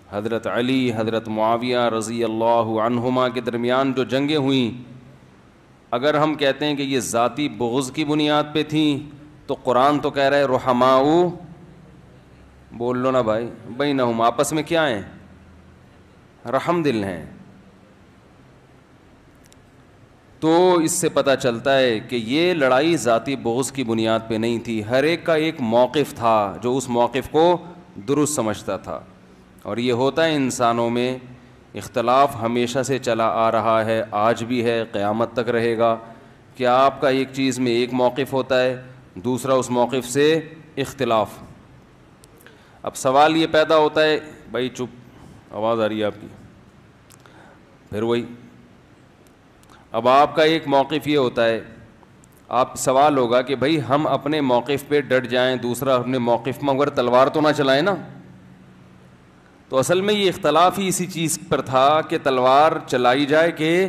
حضرت علی حضرت معاویہ رضی اللہ عنہما کے درمیان جو جنگیں ہوئیں، اگر ہم کہتے ہیں کہ یہ ذاتی بغض کی بنیاد پہ تھیں تو قرآن تو کہہ رہا ہے رحماء، بول لو نا بھائی، بینہم آپس میں کیا ہیں؟ رحم دل ہیں. تو اس سے پتہ چلتا ہے کہ یہ لڑائی ذاتی بغض کی بنیاد پہ نہیں تھی، ہر ایک کا ایک موقف تھا جو اس موقف کو درست سمجھتا تھا. اور یہ ہوتا ہے انسانوں میں، اختلاف ہمیشہ سے چلا آ رہا ہے، آج بھی ہے، قیامت تک رہے گا کہ آپ کا ایک چیز میں ایک موقف ہوتا ہے، دوسرا اس موقف سے اختلاف. اب سوال یہ پیدا ہوتا ہے، بھائی چپ، آواز آ رہی ہے آپ کی، پھر وہی. اب آپ کا ایک موقف یہ ہوتا ہے، آپ سوال ہوگا کہ بھائی ہم اپنے موقف پہ ڈٹ جائیں، دوسرا اپنے موقف میں مگر تلوار تو نہ چلائیں نا. تو اصل میں یہ اختلاف ہی اسی چیز پر تھا کہ تلوار چلائی جائے کہ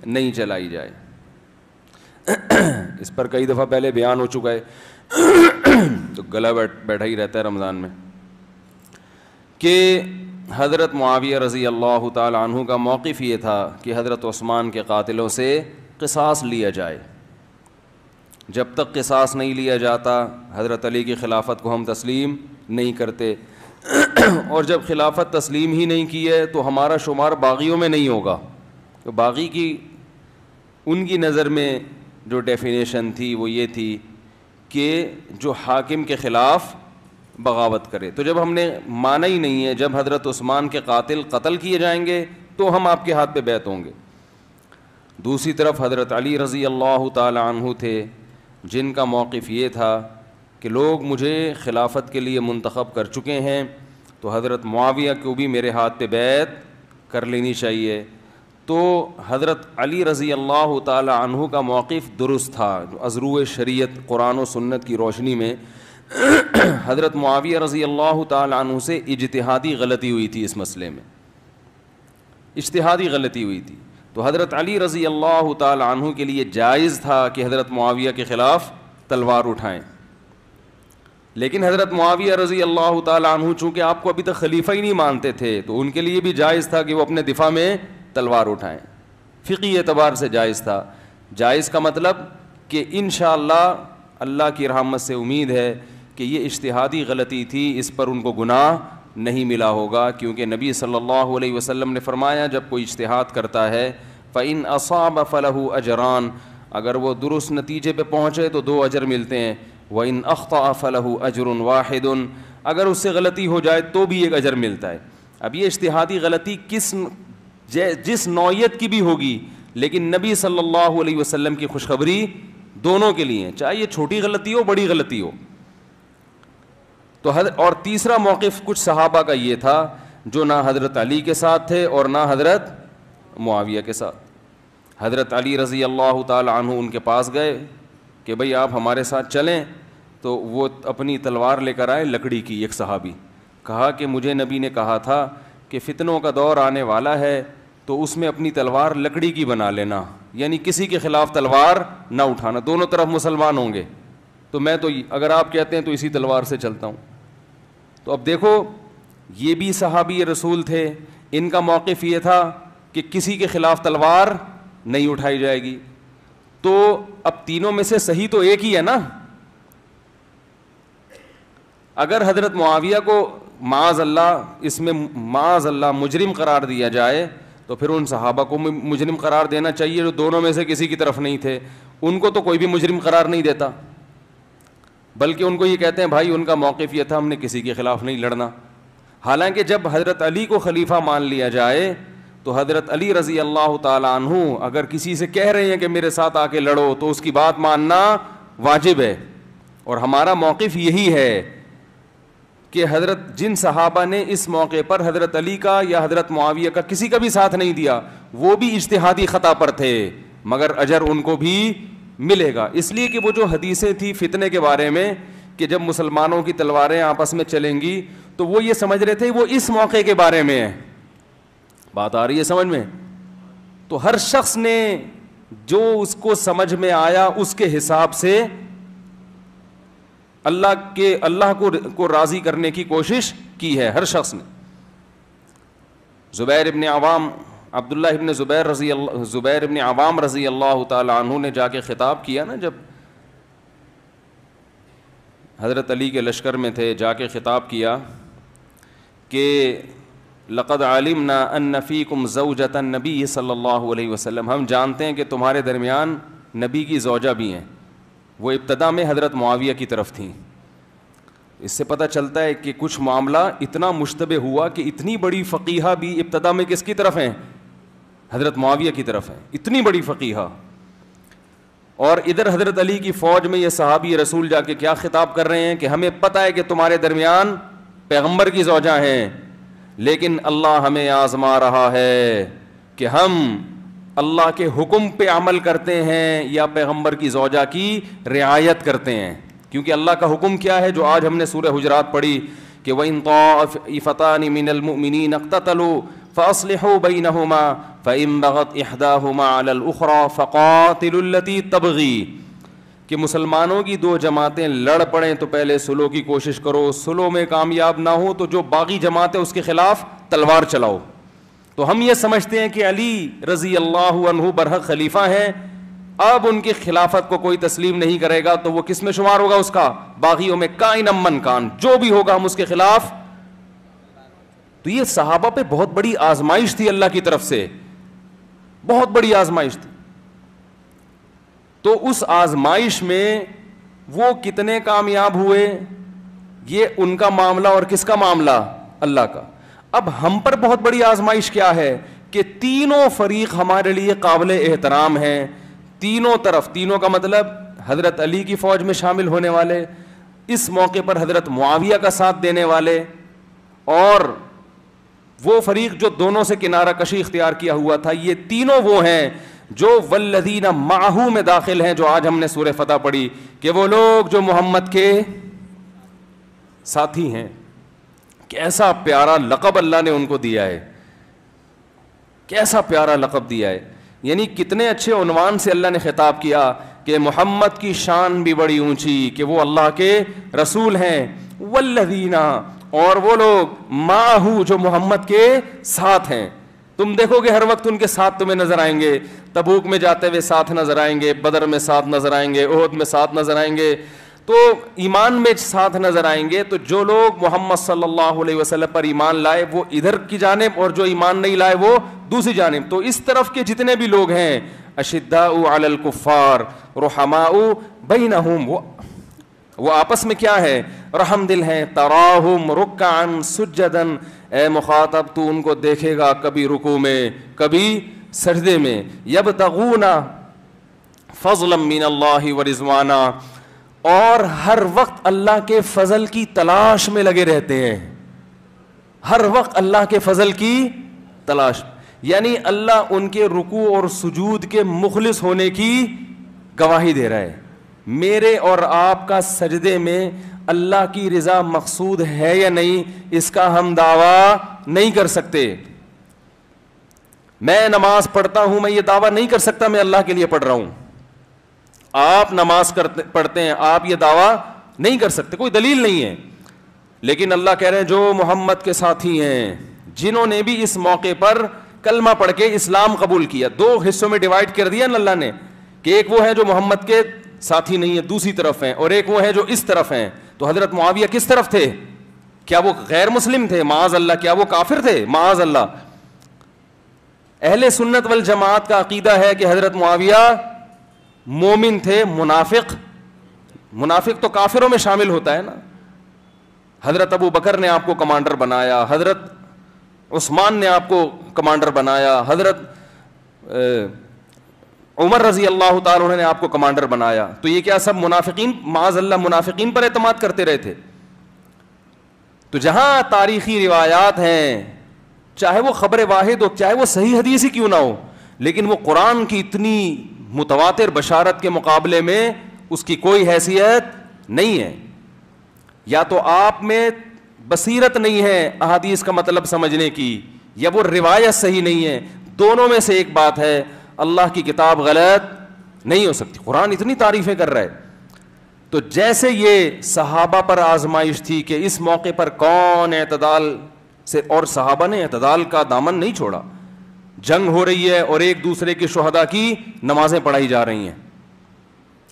نہیں چلائی جائے. اس پر کئی دفعہ پہلے بیان ہو چکا ہے تو گلا بیٹھا ہی رہتا ہے رمضان میں، کہ حضرت معاویہ رضی اللہ تعالی عنہ کا موقف یہ تھا کہ حضرت عثمان کے قاتلوں سے قصاص لیا جائے. جب تک قصاص نہیں لیا جاتا حضرت علی کی خلافت کو ہم تسلیم نہیں کرتے، اور جب خلافت تسلیم ہی نہیں کی ہے تو ہمارا شمار باغیوں میں نہیں ہوگا. تو باغی کی ان کی نظر میں جو ڈیفینیشن تھی وہ یہ تھی کہ جو حاکم کے خلاف بغاوت کرے. تو جب ہم نے مانا ہی نہیں ہے، جب حضرت عثمان کے قاتل قتل کیے جائیں گے تو ہم آپ کے ہاتھ پہ بیعت ہوں گے. دوسری طرف حضرت علی رضی اللہ تعالی عنہ تھے جن کا موقف یہ تھا کہ لوگ مجھے خلافت کے لیے منتخب کر چکے ہیں تو حضرت معاویہ کو بھی میرے ہاتھ پہ بیعت کر لینی چاہیے. تو حضرت علی رضی اللہ تعالی عنہ کا موقف درست تھا. ازروع شریعت قرآن و سنت کی روشنی میں حضرت معاویہ رضی اللہ تعالی عنہ سے اجتہادی غلطی ہوئی تھی، اس مسئلے میں اجتہادی غلطی ہوئی تھی. تو حضرت علی رضی اللہ تعالی عنہ کے لیے جائز تھا کہ حضرت معاویہ کے خلاف تلوار اٹھائیں، لیکن حضرت معاویہ رضی اللہ تعالی عنہ چونکہ آپ کو ابھی تک خلیفہ ہی نہیں مانتے تھے تو ان کے لیے بھی جائز تھا کہ وہ اپنے دفاع میں تلوار اٹھائیں. فقہی اعتبار سے جائز تھا. جائز کا مطلب کہ انشاءاللہ اللہ کی رحمت سے امید ہے کہ یہ اجتہادی غلطی تھی، اس پر ان کو گناہ نہیں ملا ہوگا، کیونکہ نبی صلی اللہ علیہ وسلم نے فرمایا جب کوئی اجتہاد کرتا ہے فَإِنْ أَصَابَ فَلَهُ أَجْرَانِ، اگر وہ درست نتیجے پہ پہنچے تو 2 اجر ملتے ہیں، وَإِنْ أَخْطَأَ فَلَهُ أَجْرٌ وَاحِدٌ، اگر اس سے غلطی ہو جائے تو بھی 1 اجر ملتا ہے. اب یہ اجتہادی غلطی جس نوعیت کی بھی ہوگی، لیکن نبی صلی اللہ علیہ وسلم کی خوشخبری دونوں کے لیے، چاہے یہ چھوٹی غلطی ہو بڑی غلطی ہو. تو اور تیسرا موقف کچھ صحابہ کا یہ تھا جو نہ حضرت علی کے ساتھ تھے اور نہ حضرت معاویہ کے ساتھ. حضرت علی رضی اللہ تعالی عنہ ان کے پاس گئے کہ بھئی آپ ہمارے ساتھ چلیں، تو وہ اپنی تلوار لے کر آئے لکڑی کی. ایک صحابی کہا کہ مجھے نبی نے کہا تھا کہ فتنوں کا دور آنے والا ہے تو اس میں اپنی تلوار لکڑی کی بنا لینا، یعنی کسی کے خلاف تلوار نہ اٹھانا، دونوں طرف مسلمان ہوں گے. تو میں تو اگر آپ کہتے ہیں تو اسی تلوار سے چلتا ہوں. تو اب دیکھو یہ بھی صحابی رسول تھے، ان کا موقف یہ تھا کہ کسی کے خلاف تلوار نہیں اٹھائی جائے گی. تو اب تینوں میں سے صحیح تو ایک ہی ہے نا. اگر حضرت معاویہ کو معاذ اللہ اس میں معاذ اللہ مجرم قرار دیا جائے تو پھر ان صحابہ کو مجرم قرار دینا چاہیے جو دونوں میں سے کسی کی طرف نہیں تھے. ان کو تو کوئی بھی مجرم قرار نہیں دیتا، بلکہ ان کو یہ کہتے ہیں بھائی ان کا موقف یہ تھا ہم نے کسی کے خلاف نہیں لڑنا. حالانکہ جب حضرت علی کو خلیفہ مان لیا جائے تو حضرت علی رضی اللہ تعالی عنہ اگر کسی سے کہہ رہے ہیں کہ میرے ساتھ آ کے لڑو تو اس کی بات ماننا واجب ہے. اور ہمارا موقف یہی ہے کہ حضرت جن صحابہ نے اس موقع پر حضرت علی کا یا حضرت معاویہ کا کسی کا بھی ساتھ نہیں دیا وہ بھی اجتہادی خطا پر تھے، مگر اجر ان کو بھی ملے گا. اس لیے کہ وہ جو حدیثیں تھیں فتنے کے بارے میں کہ جب مسلمانوں کی تلواریں آپس میں چلیں گی تو وہ یہ سمجھ رہے تھے وہ اس موقع کے بارے میں ہے. بات آ رہی ہے سمجھ میں؟ تو ہر شخص نے جو اس کو سمجھ میں آیا اس کے حساب سے اللہ کو راضی کرنے کی کوشش کی ہے ہر شخص نے. زبیر ابن عوام، عبداللہ ابن زبیر ابن عوام رضی اللہ تعالی عنہ نے جا کے خطاب کیا نا، جب حضرت علی کے لشکر میں تھے، جا کے خطاب کیا کہ لقد علمنا ان فیکم زوجۃ النبی صلی اللہ علیہ وسلم، ہم جانتے ہیں کہ تمہارے درمیان نبی کی زوجہ بھی ہیں. وہ ابتدا میں حضرت معاویہ کی طرف تھیں. اس سے پتہ چلتا ہے کہ کچھ معاملہ اتنا مشتبہ ہوا کہ اتنی بڑی فقیہہ بھی ابتدا میں کس کی طرف ہیں؟ حضرت معاویہ کی طرف ہیں، اتنی بڑی فقیہہ. اور ادھر حضرت علی کی فوج میں یہ صحابی رسول جا کے کیا خطاب کر رہے ہیں کہ ہمیں پتہ ہے کہ تمہارے درمیان پیغمبر کی زوجہ ہیں، لیکن اللہ ہمیں آزما رہا ہے کہ ہم اللہ کے حکم پہ عمل کرتے ہیں یا پیغمبر کی زوجہ کی رعایت کرتے ہیں. کیونکہ اللہ کا حکم کیا ہے جو آج ہم نے سورہ حجرات پڑھی کہ وَإِن طَائِفَتَانِ مِنَ الْمُؤْمِنِينَ اقْتَتَلُوا فَأَصْلِحُوا بَيْنَهُمَا فَإِن بَغَتْ إِحْدَاهُمَا عَلَى الْأُخْرَى فَقَاتِلُوا الَّتِي تَبْغِي، کہ مسلمانوں کی دو جماعتیں لڑ پڑیں تو پہلے صلح کی کوشش کرو، صلح میں کامیاب نہ ہو تو جو باغی جماعت ہے اس کے خلاف تلوار چلاؤ. تو ہم یہ سمجھتے ہیں کہ علی رضی اللہ عنہ برحق خلیفہ ہیں، اب ان کی خلافت کو کوئی تسلیم نہیں کرے گا تو وہ کس میں شمار ہوگا؟ اس کا باغیوں میں. کائن من کان، جو بھی ہوگا ہم اس کے خلاف. تو یہ صحابہ پہ بہت بڑی آزمائش تھی اللہ کی طرف سے، بہت بڑی آزمائش تھی. تو اس آزمائش میں وہ کتنے کامیاب ہوئے یہ ان کا معاملہ، اور کس کا معاملہ؟ اللہ کا. اب ہم پر بہت بڑی آزمائش کیا ہے کہ تینوں فریق ہمارے لیے قابل احترام ہیں. تینوں طرف، تینوں کا مطلب حضرت علی کی فوج میں شامل ہونے والے، اس موقع پر حضرت معاویہ کا ساتھ دینے والے، اور وہ فریق جو دونوں سے کنارہ کشی اختیار کیا ہوا تھا. یہ تینوں وہ ہیں جو والذین معہ میں داخل ہیں، جو آج ہم نے سورہ فتح پڑھی کہ وہ لوگ جو محمد کے ساتھی ہیں. کیسا پیارا لقب اللہ نے ان کو دیا ہے، کیسا پیارا لقب دیا ہے. یعنی کتنے اچھے عنوان سے اللہ نے خطاب کیا کہ محمد کی شان بھی بڑی اونچی کہ وہ اللہ کے رسول ہیں. والذین، اور وہ لوگ معہ جو محمد کے ساتھ ہیں. تم دیکھو گے ہر وقت ان کے ساتھ تمہیں نظر آئیں گے. تبوک میں جاتے ہوئے ساتھ نظر آئیں گے، بدر میں ساتھ نظر آئیں گے، احد میں ساتھ نظر آئیں گے، تو ایمان میں ساتھ نظر آئیں گے. تو جو لوگ محمد صلی اللہ علیہ وسلم پر ایمان لائے وہ ادھر کی جانب، اور جو ایمان نہیں لائے وہ دوسری جانب. تو اس طرف کے جتنے بھی لوگ ہیں، اشداء علی الکفار رحماء بینہم، وہ آپس میں کیا ہے؟ رحم دل ہیں. تراہم رکعا سجدا، اے مخاطب تو ان کو دیکھے گا کبھی رکوع میں کبھی سجدے میں. یبتغون فضلا من اللہ ورضوانا، اور ہر وقت اللہ کے فضل کی تلاش میں لگے رہتے ہیں. ہر وقت اللہ کے فضل کی تلاش، یعنی اللہ ان کے رکوع اور سجود کے مخلص ہونے کی گواہی دے رہا ہے. میرے اور آپ کا سجدے میں اللہ کی رضا مقصود ہے یا نہیں، اس کا ہم دعویٰ نہیں کر سکتے. میں نماز پڑھتا ہوں، میں یہ دعویٰ نہیں کر سکتا میں اللہ کے لیے پڑھ رہا ہوں. آپ نماز پڑھتے ہیں، آپ یہ دعویٰ نہیں کر سکتے، کوئی دلیل نہیں ہے. لیکن اللہ کہہ رہے ہیں جو محمد کے ساتھی ہیں، جنہوں نے بھی اس موقع پر کلمہ پڑھ کے اسلام قبول کیا. دو حصوں میں ڈیوائڈ کر دیا نا اللہ نے کہ ایک وہ ہے جو محمد کے ساتھی نہیں ہے، دوسری طرف ہیں، اور ایک وہ ہے جو اس طرف ہیں. تو حضرت معاویہ کس طرف تھے؟ کیا وہ غیر مسلم تھے؟ معاذ اللہ. کیا وہ کافر تھے؟ معاذ اللہ. اہل سنت والجماعت کا عقیدہ ہے کہ حضرت معاویہ مومن تھے. منافق تو کافروں میں شامل ہوتا ہے نا. حضرت ابو بکر نے آپ کو کمانڈر بنایا، حضرت عثمان نے آپ کو کمانڈر بنایا، حضرت عمر رضی اللہ تعالیٰ عنہ نے آپ کو کمانڈر بنایا. تو یہ کیا سب منافقین، معاذ اللہ، منافقین پر اعتماد کرتے رہے تھے؟ تو جہاں تاریخی روایات ہیں، چاہے وہ خبر واحد ہو، چاہے وہ صحیح حدیث ہی کیوں نہ ہو، لیکن وہ قرآن کی اتنی متواتر بشارت کے مقابلے میں اس کی کوئی حیثیت نہیں ہے. یا تو آپ میں بصیرت نہیں ہے احادیث کا مطلب سمجھنے کی، یا وہ روایت صحیح نہیں ہے. دونوں میں سے ایک بات ہے، اللہ کی کتاب غلط نہیں ہو سکتی. قرآن اتنی تعریفیں کر رہا ہے. تو جیسے یہ صحابہ پر آزمائش تھی کہ اس موقع پر کون اعتدال سے, اور صحابہ نے اعتدال کا دامن نہیں چھوڑا. جنگ ہو رہی ہے اور ایک دوسرے کے شہداء کی نمازیں پڑھائی جا رہی ہیں,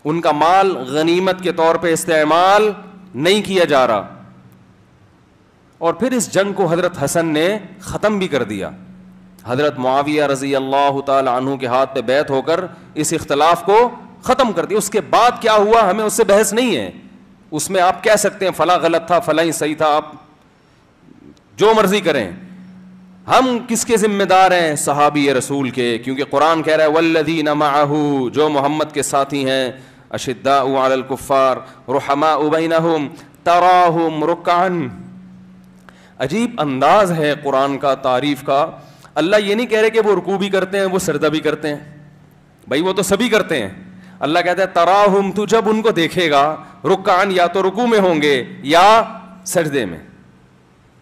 ان کا مال غنیمت کے طور پہ استعمال نہیں کیا جا رہا. اور پھر اس جنگ کو حضرت حسن نے ختم بھی کر دیا. حضرت معاویہ رضی اللہ تعالی عنہ کے ہاتھ پہ بیعت ہو کر اس اختلاف کو ختم کر دیا. اس کے بعد کیا ہوا ہمیں اس سے بحث نہیں ہے, اس میں آپ کہہ سکتے ہیں فلاں غلط تھا فلاں صحیح تھا, آپ جو مرضی کریں. ہم کس کے ذمہ دار ہیں؟ صحابی رسول کے, کیونکہ قرآن کہہ رہا ہے والذین معہ, جو محمد کے ساتھی ہیں, اشداء علی الکفار رحماء بینہم تراہم رکعا. عجیب انداز ہے قرآن کا تعریف کا. اللہ یہ نہیں کہہ رہے کہ وہ رکوع بھی کرتے ہیں وہ سجدہ بھی کرتے ہیں, بھائی وہ تو سبھی کرتے ہیں. اللہ کہتا ہے تراہم, تو جب ان کو دیکھے گا, رکعن یا تو رکوع میں ہوں گے یا سجدے میں,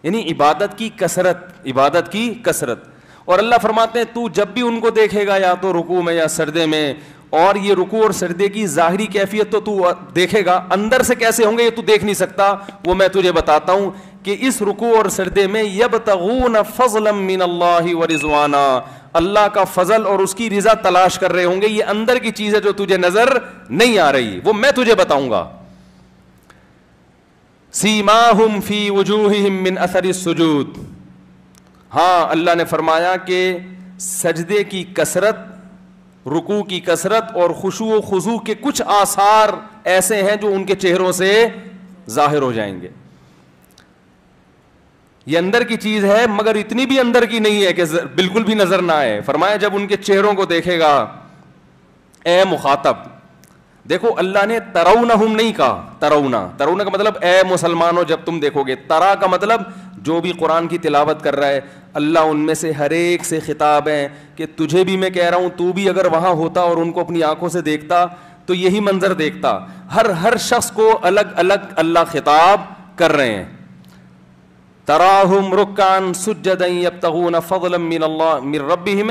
یعنی عبادت کی کثرت, عبادت کی کثرت. اور اللہ فرماتے ہیں تو جب بھی ان کو دیکھے گا یا تو رکوع میں یا سجدے میں, اور یہ رکوع اور سجدے کی ظاہری کیفیت تو دیکھے گا, اندر سے کیسے ہوں گے یہ تو دیکھ نہیں سکتا, وہ میں تجھے بتاتا ہوں کہ اس رکوع اور سجدے میں یبتغون فضلا من اللہ ورضوانا, اللہ کا فضل اور اس کی رضا تلاش کر رہے ہوں گے. یہ اندر کی چیز ہے جو تجھے نظر نہیں آ رہی, وہ میں تجھے بتاؤں گا. سیماہم فی وجوہہم من اثر السجود. ہاں اللہ نے فرمایا کہ سجدے کی کثرت, رکوع کی کثرت اور خشوع و خضوع کے کچھ آثار ایسے ہیں جو ان کے چہروں سے ظاہر ہو جائیں گے. یہ اندر کی چیز ہے مگر اتنی بھی اندر کی نہیں ہے کہ بالکل بھی نظر نہ آئے. فرمایا جب ان کے چہروں کو دیکھے گا, اے مخاطب دیکھو, اللہ نے ترونہم نہیں کہا, ترونا کا مطلب اے مسلمانوں جب تم دیکھو گے. ترا کا مطلب جو بھی قرآن کی تلاوت کر رہا ہے, اللہ ان میں سے ہر ایک سے خطاب ہے کہ تجھے بھی میں کہہ رہا ہوں, تو بھی اگر وہاں ہوتا اور ان کو اپنی آنکھوں سے دیکھتا تو یہی منظر دیکھتا. ہر شخص کو الگ الگ اللہ خطاب کر رہے ہیں. تراہم رکعا سجدا یبتغون فضلا من اللہ من ربہم